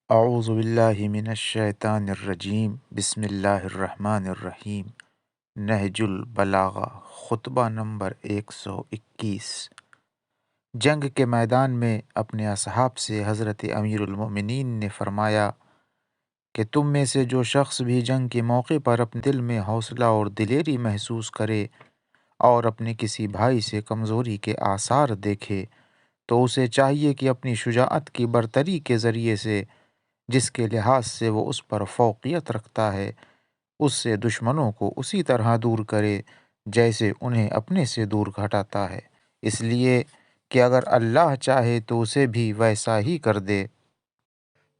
اعوذ باللہ من الشیطان الرجیم، بسم اللہ الرحمن الرحیم۔ نہج البلاغہ، خطبہ نمبر 121۔ جنگ کے میدان میں اپنے اصحاب سے حضرت امیر المؤمنین نے فرمایا کہ تم میں سے جو شخص بھی جنگ کے موقع پر اپنے دل میں حوصلہ اور دلیری محسوس کرے اور اپنے کسی بھائی سے کمزوری کے آثار دیکھے تو اسے چاہیے کہ اپنی شجاعت کی برتری کے ذریعے سے، جس کے لحاظ سے وہ اس پر فوقیت رکھتا ہے، اس سے دشمنوں کو اسی طرح دور کرے جیسے انہیں اپنے سے دور ہٹاتا ہے، اس لیے کہ اگر اللہ چاہے تو اسے بھی ویسا ہی کر دے۔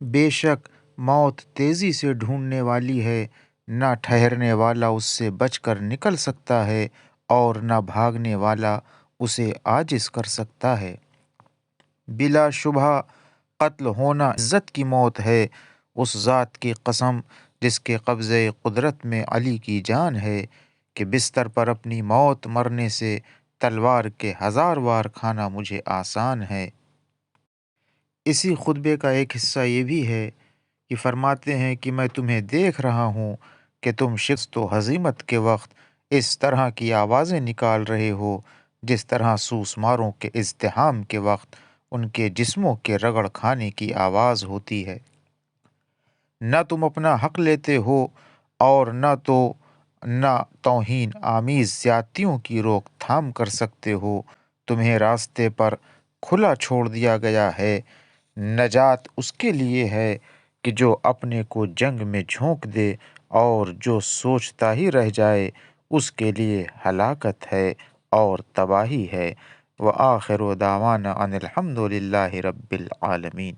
بے شک موت تیزی سے ڈھونڈنے والی ہے، نہ ٹھہرنے والا اس سے بچ کر نکل سکتا ہے اور نہ بھاگنے والا اسے عاجز کر سکتا ہے۔ بلا شبہ قتل ہونا عزت کی موت ہے، اس ذات کی قسم جس کے قبضے قدرت میں علی کی جان ہے کہ بستر پر اپنی موت مرنے سے تلوار کے 1000 وار کھانا مجھے آسان ہے۔ اسی خطبے کا ایک حصہ یہ بھی ہے کہ فرماتے ہیں کہ میں تمہیں دیکھ رہا ہوں کہ تم شکست و ہزیمت کے وقت اس طرح کی آوازیں نکال رہے ہو جس طرح سوسماروں کے ازدحام کے وقت ان کے جسموں کے رگڑ کھانے کی آواز ہوتی ہے۔ نہ تم اپنا حق لیتے ہو اور نہ توہین آمیز زیادتیوں کی روک تھام کر سکتے ہو، تمہیں راستے پر کھلا چھوڑ دیا گیا ہے۔ نجات اس کے لیے ہے کہ جو اپنے کو جنگ میں جھونک دے، اور جو سوچتا ہی رہ جائے اس کے لیے ہلاکت ہے اور تباہی ہے۔ وآخر دعوانا ان الحمد للہ رب العالمین۔